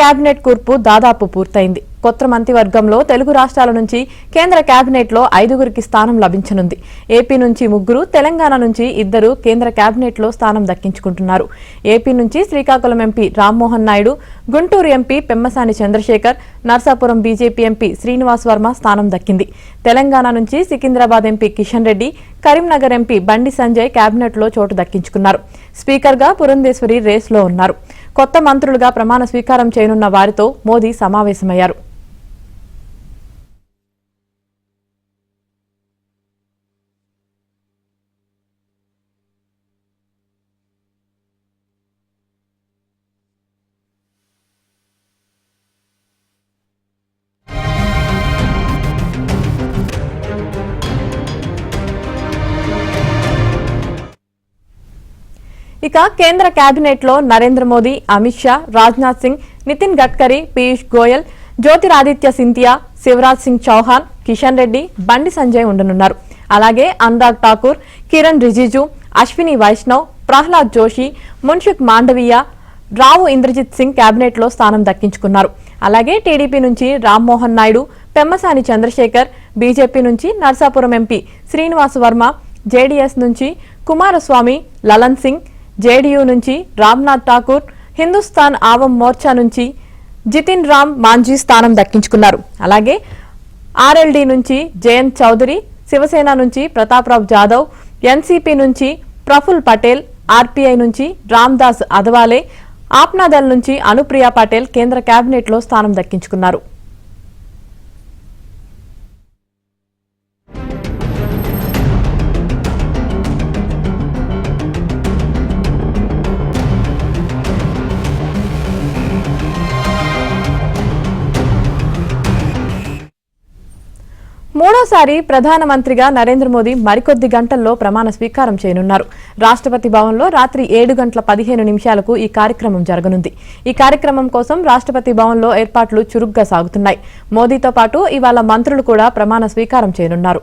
Cabinet కూర్పు దాదాపు పూర్తయింది. కొత్త మంత్రివర్గంలో తెలుగు రాష్ట్రాల నుంచి కేంద్ర కేబినెట్లో 5గురికి స్థానం లభించనుంది. ఏపీ నుంచి 3, తెలంగాణ నుంచి 2 కేంద్ర కేబినెట్లో స్థానం దక్కించుకుంటున్నారు. ఏపీ నుంచి Srikakulam MP Rammohan Naidu, Guntur MP Pemmasani Chandrasekhar, Narsapuram BJP MP Srinivas Varma స్థానం దక్కింది. తెలంగాణ నుంచి సికింద్రాబాద్ ఎంపీ కిషన్ రెడ్డి, కరీంనగర్ ఎంపీ బండి సంజయ్ కేబినెట్లో చోటు దక్కించుకున్నారు. స్పీకర్గా పురంధేశ్వరి రేస్లో ఉన్నారు. కొత్త మంత్రులుగా ప్రమాణ స్వీకారం చేయనున్న వారితో మోదీ సమావేశమయ్యారు. ఇక కేంద్ర కేబినెట్ లో నరేంద్ర మోదీ, అమిత్ షా, రాజ్నాథ్ సింగ్, నితిన్ గడ్కరీ, పీయూష్ గోయల్, జ్యోతిరాదిత్య సింధియా, శివరాజ్ సింగ్ చౌహాన్, కిషన్ రెడ్డి, బండి సంజయ్ ఉండనున్నారు. అలాగే అనురాగ్ ఠాకూర్, కిరణ్ రిజిజు, అశ్విని వైష్ణవ్, ప్రహ్లాద్ జోషి, మున్షుక్ మాండవీయ, రావు ఇంద్రజిత్ సింగ్ కేబినెట్ లో స్థానం దక్కించుకున్నారు. అలాగే టీడీపీ నుంచి రామ్మోహన్ నాయుడు, పెమ్మసాని చంద్రశేఖర్, బీజేపీ నుంచి నర్సాపురం ఎంపీ శ్రీనివాస్ వర్మ, జేడీఎస్ నుంచి కుమారస్వామి, లలన్ సింగ్, జేడీయూ నుంచి రామ్నాథ్ ఠాకూర్, హిందుస్థాన్ ఆవం మోర్చా నుంచి జితిన్ రామ్ మాంజీ స్థానం దక్కించుకున్నారు. అలాగే ఆర్ఎల్డీ నుంచి జయంత్ చౌదరి, శివసేన నుంచి ప్రతాప్రావ్ జాదవ్, ఎన్సీపీ నుంచి ప్రఫుల్ పటేల్, ఆర్పీఐ నుంచి రామ్దాస్ అదవాలే, ఆప్నాదల్ నుంచి అనుప్రియా పటేల్ కేంద్ర కేబినెట్లో స్థానం దక్కించుకున్నారు. మూడోసారి ప్రధానమంత్రిగా నరేంద్ర మోదీ మరికొద్ది గంటల్లో ప్రమాణ స్వీకారం చేయనున్నారు. రాష్ట్రపతి భవన్లో రాత్రి 7:15 ఈ కార్యక్రమం జరగనుంది. ఈ కార్యక్రమం కోసం రాష్ట్రపతి భవన్లో ఏర్పాట్లు చురుగ్గా సాగుతున్నాయి. మోదీతో పాటు ఇవాళ మంత్రులు కూడా ప్రమాణ స్వీకారం చేయనున్నారు.